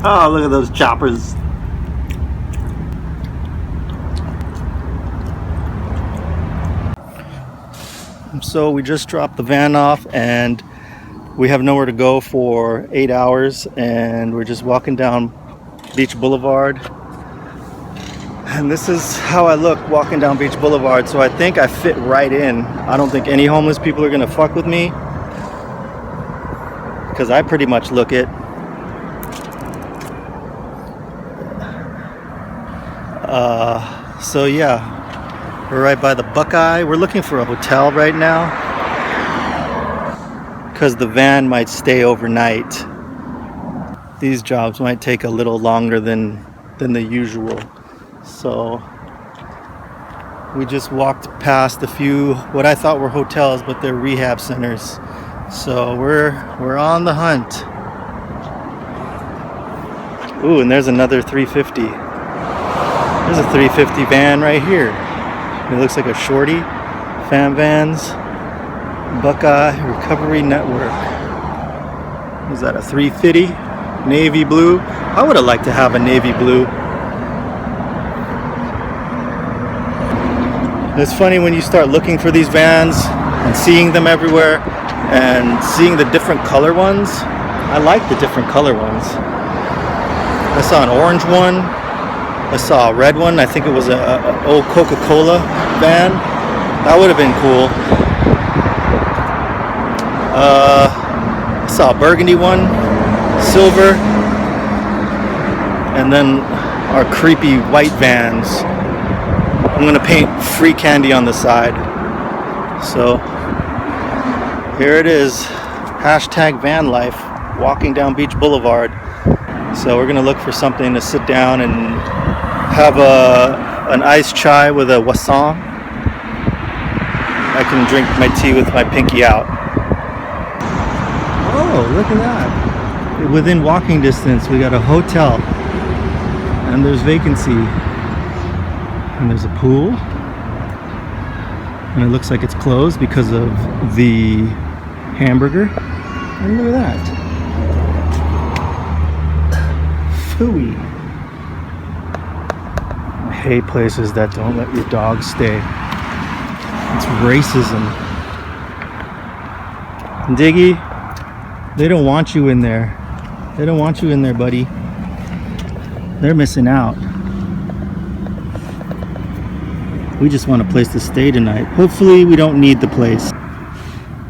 Oh, look at those choppers. So we just dropped the van off and we have nowhere to go for 8 hours, and we're just walking down Beach Boulevard. And this is how I look walking down Beach Boulevard, so I think I fit right in. I don't think any homeless people are gonna fuck with me because I pretty much look it. So yeah, we're right by the Buckeye. We're looking for a hotel right now because the van might stay overnight. These jobs might take a little longer than the usual. So we just walked past a few what I thought were hotels, but they're rehab centers. So we're on the hunt. Ooh, and there's another 350. There's a 350 van right here. It looks like a shorty. Fam Vans, Buckeye Recovery Network. Is that a 350? Navy blue. I would have liked to have a navy blue. It's funny when you start looking for these vans and seeing them everywhere and seeing the different color ones. I like the different color ones. I saw an orange one. I saw a red one. I think it was a old Coca-Cola van. That would have been cool. I saw a burgundy one, silver, and then our creepy white vans. I'm gonna paint free candy on the side. So here it is, hashtag van life, walking down Beach Boulevard. So we're gonna look for something to sit down and have an iced chai with a croissant. I can drink my tea with my pinky out. Oh, look at that. Within walking distance, we got a hotel. And there's vacancy. And there's a pool. And it looks like it's closed because of the hamburger. And look at that. Phooey. I hate places that don't let your dog stay. It's racism. Diggy, they don't want you in there. They don't want you in there, buddy. They're missing out. We just want a place to stay tonight. Hopefully we don't need the place.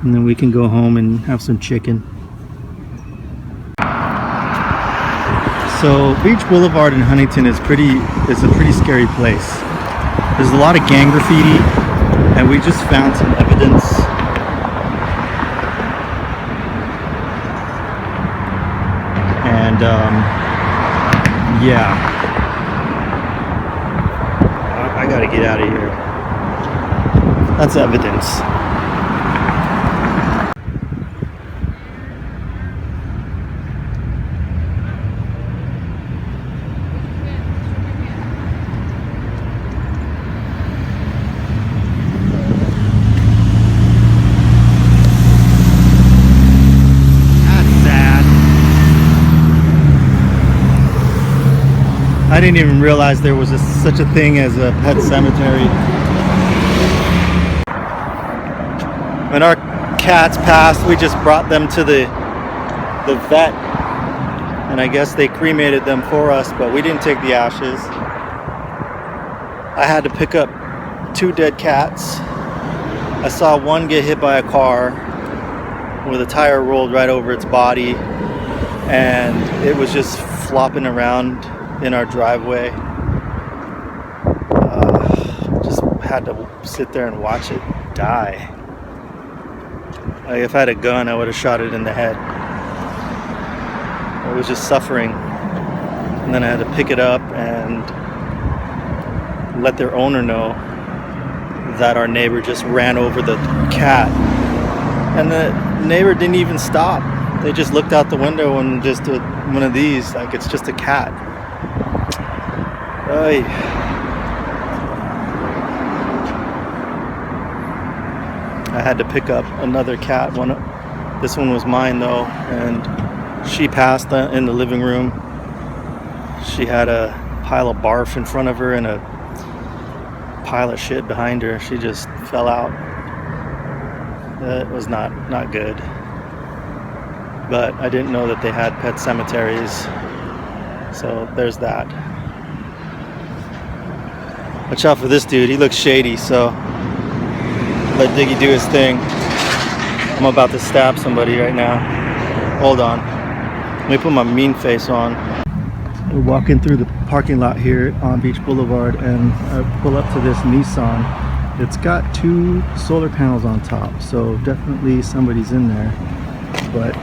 And then we can go home and have some chicken. So Beach Boulevard in Huntington is a pretty scary place. There's a lot of gang graffiti, and we just found some evidence. And yeah, I gotta get out of here. That's evidence. I didn't even realize there was such a thing as a pet cemetery. When our cats passed, we just brought them to the vet, and I guess they cremated them for us, but we didn't take the ashes. I had to pick up 2 dead cats. I saw one get hit by a car where the tire rolled right over its body, and it was just flopping around in our driveway. Just had to sit there and watch it die. Like, if I had a gun, I would have shot it in the head. It was just suffering. And then I had to pick it up and let their owner know that our neighbor just ran over the cat. And the neighbor didn't even stop. They just looked out the window and just did one of these, like it's just a cat. Oy. I had to pick up another cat. This one was mine though, and she passed in the living room. She had a pile of barf in front of her and a pile of shit behind her. She just fell out. It was not good. But I didn't know that they had pet cemeteries. So there's that. Watch out for this dude. He looks shady, so let Diggy do his thing. I'm about to stab somebody right now. Hold on. Let me put my mean face on. We're walking through the parking lot here on Beach Boulevard, and I pull up to this Nissan. It's got 2 solar panels on top, so definitely somebody's in there. But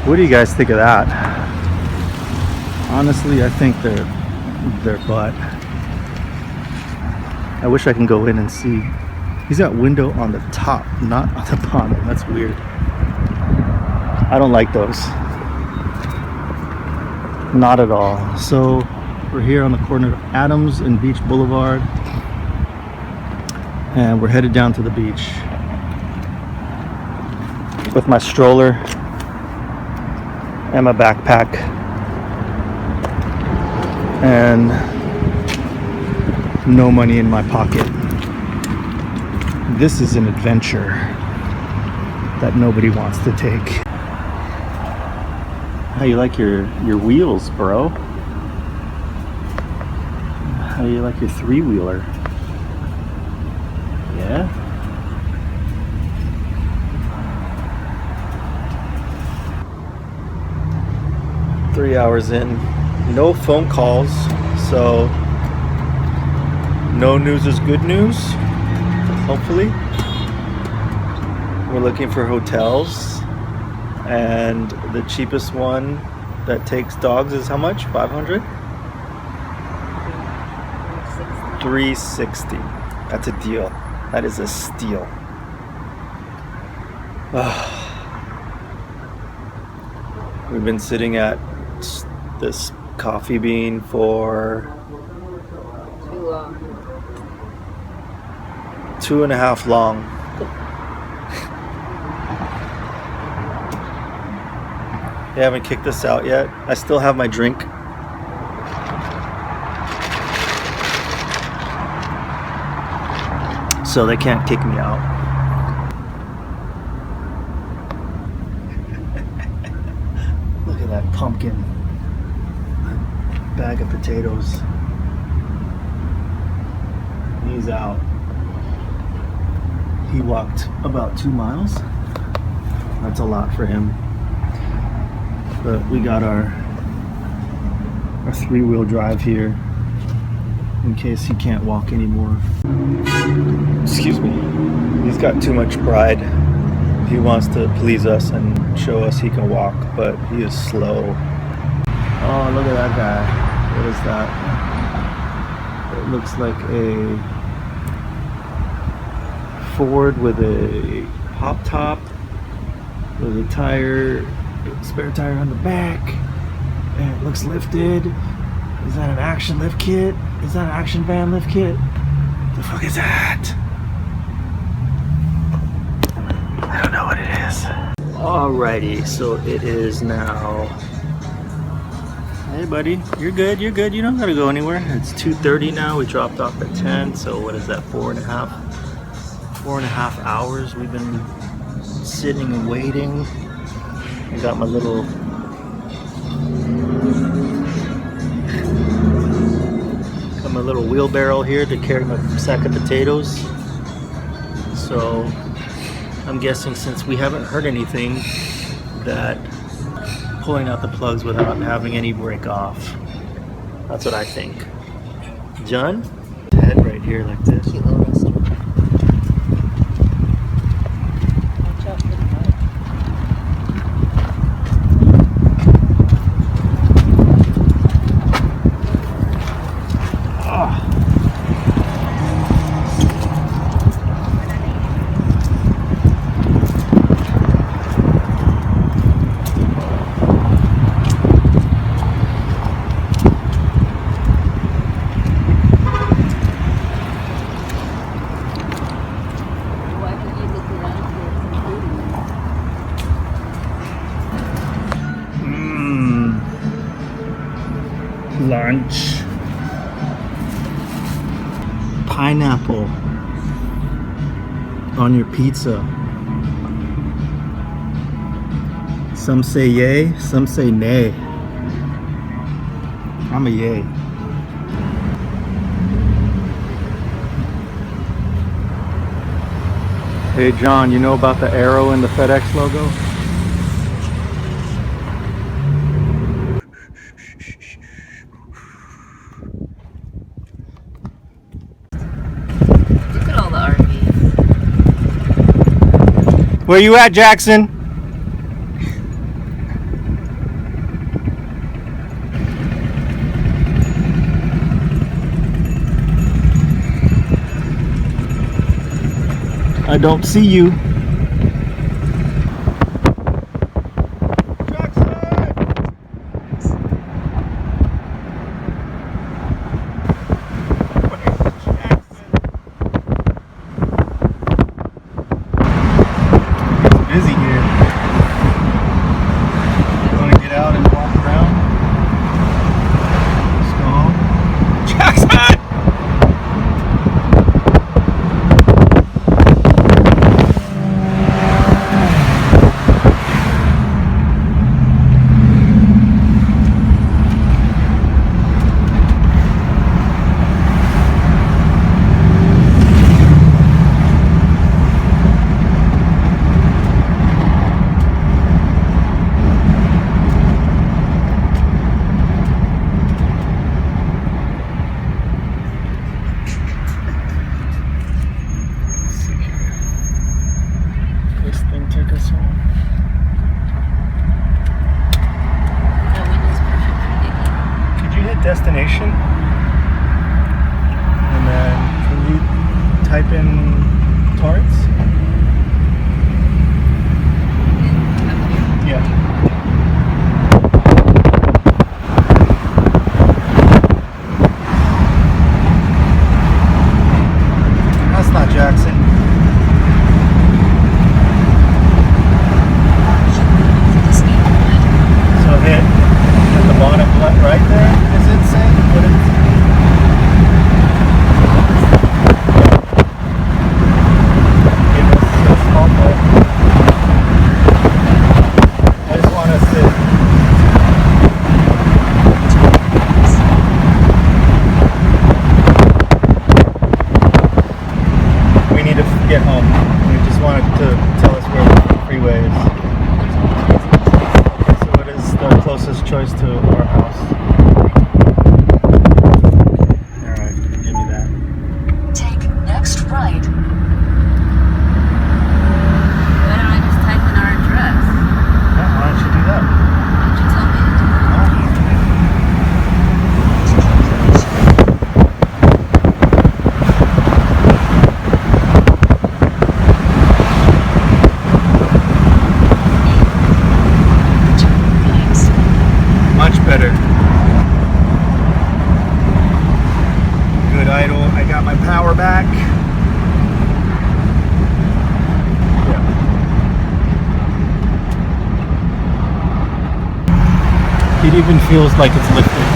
what do you guys think of that? Honestly, I think they're butt. I wish I can go in and see. He's got window on the top, not on the bottom. That's weird. I don't like those. Not at all. So we're here on the corner of Adams and Beach Boulevard, and we're headed down to the beach with my stroller and my backpack and no money in my pocket. This is an adventure that nobody wants to take. How you like your wheels, bro? How you like your 3-wheeler? Yeah? Three hours in, no phone calls, so no news is good news, hopefully. We're looking for hotels, and the cheapest one that takes dogs is how much? 500? 360. That's a deal. That is a steal. We've been sitting at this Coffee Bean for Too long. 2.5 long. They haven't kicked us out yet. I still have my drink. So they can't kick me out. Look at that pumpkin. A bag of potatoes. He's out. He walked about 2 miles. That's a lot for him. But we got our 3-wheel drive here in case he can't walk anymore. Excuse me. He's got too much pride. He wants to please us and show us he can walk, but he is slow. Oh, look at that guy. What is that? It looks like a Ford with a pop top, with a tire, spare tire on the back, and it looks lifted. Is that an action lift kit? Is that an action van lift kit? The fuck is that? I don't know what it is. Alrighty, so it is now. Hey buddy, you're good, you're good. You don't gotta go anywhere. It's 2:30 now. We dropped off at 10, so what is that, 4.5 hours we've been sitting and waiting. I got my little wheelbarrow here to carry my sack of potatoes. So I'm guessing, since we haven't heard anything, that pulling out the plugs without having any break off. That's what I think. John, head right here like this. Cute little restaurant. lunch. Pineapple on your pizza. Some say yay, some say nay. I'm a yay. Hey John, you know about the arrow in the FedEx logo? Look at all the RVs. Where you at, Jackson? I don't see you. Busy here. You want to get out and walk around? Let's go home. Jackson! This thing took us home. That window's perfect for digging. Could you hit destination? And then can you type in Torrance? Yeah. That's not Jackson. So hit at the bottom left right there, does it say? What is it? Give us a small bit. I just want us to we need to get home. We just wanted to tell us where the freeway is. So it is the closest choice to our house. Alright, give me that. Take next right. Why don't I just type in our address? Yeah, why don't you do that? Why don't you tell me to do that? Much better. Good idle. I got my power back. Yeah. It even feels like it's lifted.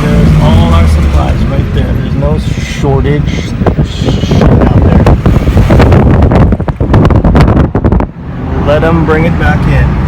There's all our supplies right there. There's no shortage. There's shit out there. Let them bring it back in.